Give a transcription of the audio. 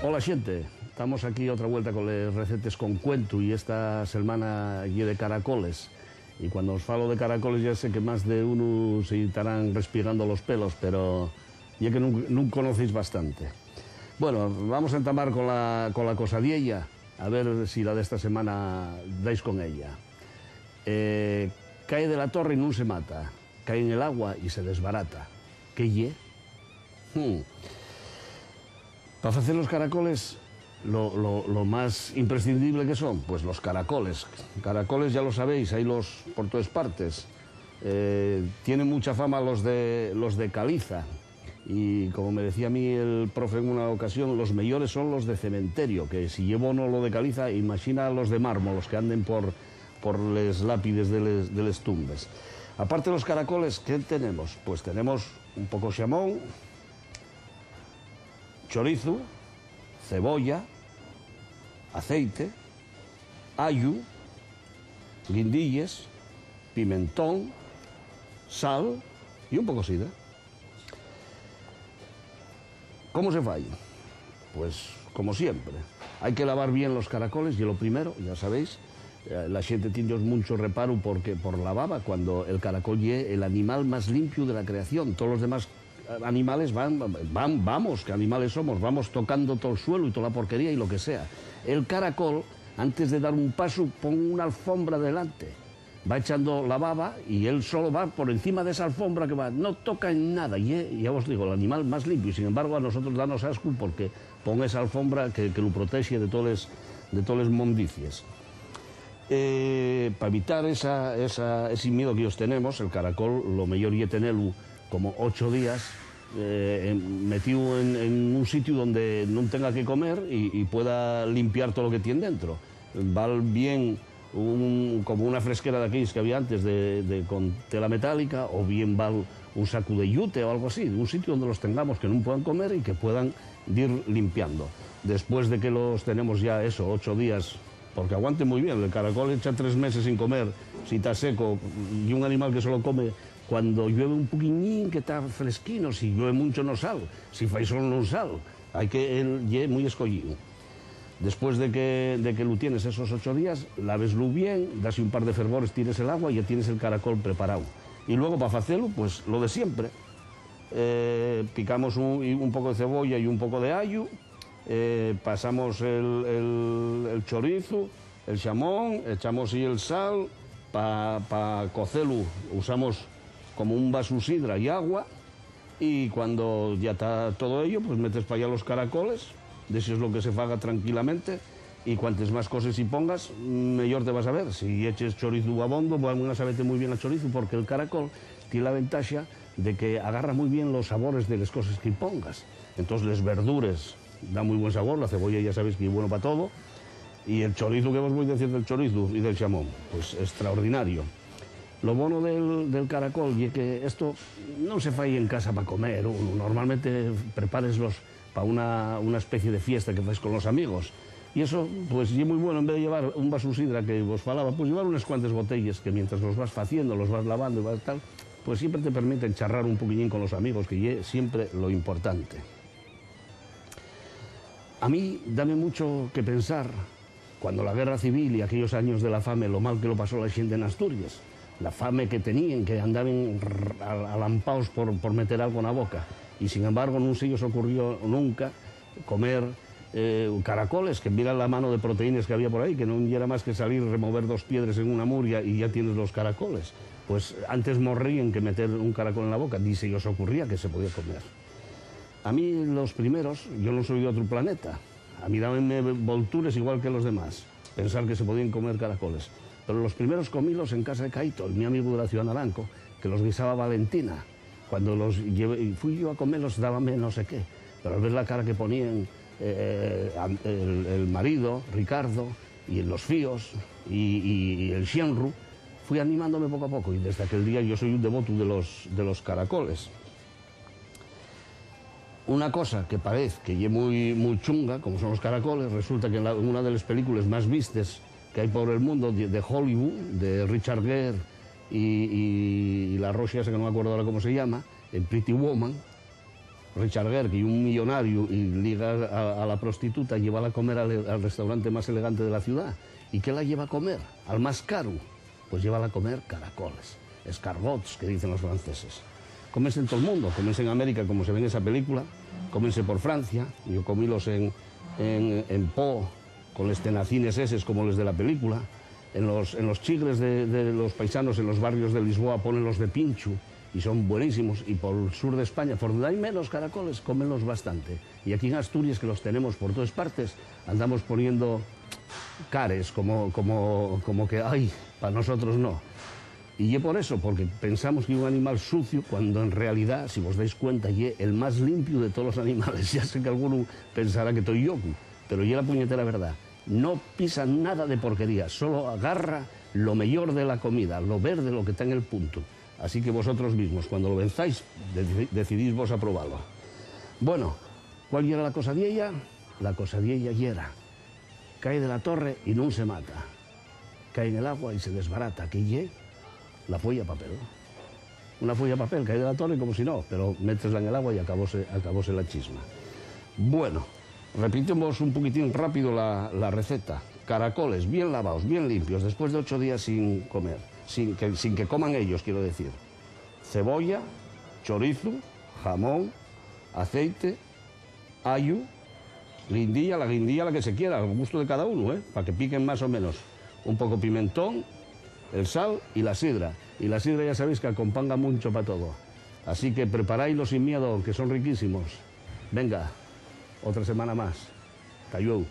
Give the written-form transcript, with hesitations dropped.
Hola xente, estamos aquí outra vuelta con les recetes con cuento e esta semana lle de caracoles. E cuando os falo de caracoles ya sé que máis de uno se estarán respirando los pelos, pero ya que non conocéis bastante. Bueno, vamos a entamar con la cosadiella, a ver si la de esta semana dais con ella. Cae de la torre y non se mata, cae en el agua y se desbarata. ¿Qué lle? Para hacer los caracoles, lo más imprescindible que son, pues los caracoles. Caracoles, ya lo sabéis, hay los por todas partes. Tienen mucha fama los de caliza. Y como me decía a mí el profe en una ocasión, los mejores son los de cementerio, que si llevo no lo de caliza, imagina los de mármol, los que anden por les lápides de les tumbes. Aparte de los caracoles, ¿qué tenemos? Pues tenemos un poco xamón, chorizo, cebolla, aceite, ayu, guindilles, pimentón, sal y un poco de sidra. ¿Cómo se falla? Pues como siempre, hay que lavar bien los caracoles y lo primero, ya sabéis, la gente tiene mucho reparo porque por la baba, cuando el caracol es el animal más limpio de la creación, todos los demás animales vamos, que animales somos, vamos tocando todo el suelo y toda la porquería y lo que sea. El caracol, antes de dar un paso, pone una alfombra delante, va echando la baba y él solo va por encima de esa alfombra que va, no toca en nada, y ya os digo, el animal más limpio, y sin embargo a nosotros danos asco porque pone esa alfombra que lo protege de todas las mondicias. Para evitar ese miedo que ellos tenemos, el caracol lo mejor es tenerlo como 8 días metido en un sitio donde no tenga que comer y pueda limpiar todo lo que tiene dentro. Va bien como una fresquera de aquellos que había antes con tela metálica, o bien va un saco de yute o algo así, un sitio donde los tengamos que no puedan comer y que puedan ir limpiando. Después de que los tenemos ya 8 días, porque aguante muy bien, el caracol echa 3 meses sin comer, si está seco, y un animal que solo come cuando llueve un poquillín, que está fresquino, si llueve mucho no sal, si fai sol no sal, hay que él lle muy escollido. Después de que lo tienes esos 8 días, laveslo bien, das un par de fervores, tires el agua y ya tienes el caracol preparado. Y luego para hacerlo, pues lo de siempre. Picamos un poco de cebolla y un poco de ayu, pasamos el chorizo, el xamón, echamos y el sal, para cocerlo usamos como un vaso de sidra y agua, y cuando ya está todo ello, pues metes para allá los caracoles, deseas lo que se faga tranquilamente, y cuantas más cosas si pongas, mejor te vas a ver. Si eches chorizo abondo, van a saberte muy bien el chorizo, porque el caracol tiene la ventaja de que agarra muy bien los sabores de las cosas que pongas. Entonces, las verduras da muy buen sabor, la cebolla ya sabéis que es bueno para todo, y el chorizo, que os voy a decir del chorizo y del xamón, pues extraordinario. Lo bueno del caracol es que esto no se falla en casa para comer, normalmente prepareslos para una especie de fiesta que fais con los amigos, y eso pues es muy bueno. En vez de llevar un vaso de sidra que os falaba, pues llevar unas cuantas botellas que mientras los vas haciendo, los vas lavando y vas tal, pues siempre te permiten charrar un poquillín con los amigos, que es siempre lo importante. A mí dame mucho que pensar cuando la guerra civil y aquellos años de la fame, lo mal que lo pasó la gente en Asturias, la fame que tenían, que andaban alampaos por meter algo en la boca, y sin embargo no se les ocurrió nunca comer caracoles, que mira la mano de proteínas que había por ahí, que no era más que salir, remover 2 piedras en una muria y ya tienes los caracoles. Pues antes morrían que meter un caracol en la boca, ni se les ocurría que se podía comer. A mí los primeros, yo no soy de otro planeta, a mí dábanme volturas igual que los demás, pensar que se podían comer caracoles. Pero los primeros comílos en casa de Caito, mi amigo de la Ciudad Naranco, que los guisaba Valentina. Cuando fui yo a comerlos, dábame no sé qué, pero al ver la cara que ponían el marido, Ricardo, y los fíos, y el xienru, fui animándome poco a poco, y desde aquel día yo soy un devoto de los caracoles. Una cosa que parece que es muy chunga, como son los caracoles, resulta que en una de las películas más vistas que hay por el mundo de Hollywood, de Richard Gere y la rosa esa que no me acuerdo ahora cómo se llama, en Pretty Woman, Richard Gere, que un millonario y liga a la prostituta, lleva a comer al restaurante más elegante de la ciudad. ¿Y qué la lleva a comer? Al más caro. Pues lleva a comer caracoles, escargots, que dicen los franceses. Cómense en todo el mundo, cómense en América, como se ve en esa película, cómense por Francia. Yo comílos en Po, con los tenacines eses como los de la película. En los chigres de los paisanos, en los barrios de Lisboa, ponen los de pincho, y son buenísimos. Y por el sur de España, por donde hay menos caracoles, cómenlos bastante. Y aquí en Asturias, que los tenemos por todas partes, andamos poniendo cares, como que, ay, para nosotros no. Y es por eso, porque pensamos que es un animal sucio, cuando en realidad, si os dais cuenta, es el más limpio de todos los animales. Ya sé que alguno pensará que estoy yoku, pero es la puñetera verdad. No pisa nada de porquería, solo agarra lo mejor de la comida, lo verde, lo que está en el punto. Así que vosotros mismos, cuando lo venzáis, decidís vos a probarlo. Bueno, ¿cuál era la cosa de ella? La cosa de ella era: cae de la torre y no se mata. Cae en el agua y se desbarata, que ye la folla de papel. Una folla de papel, cae de la torre como si no, pero métesla en el agua y acabóse la chisma. Bueno, repetimos un poquitín rápido la receta. Caracoles bien lavados, bien limpios, después de 8 días sin comer, sin que coman ellos, quiero decir. Cebolla, chorizo, jamón, aceite, ayu, la guindilla la que se quiera, al gusto de cada uno, para que piquen más o menos. Un poco pimentón, el sal y la sidra. Y la sidra ya sabéis que acompaña mucho para todo. Así que preparáislo sin miedo, que son riquísimos. Venga, otra semana más. Cayó.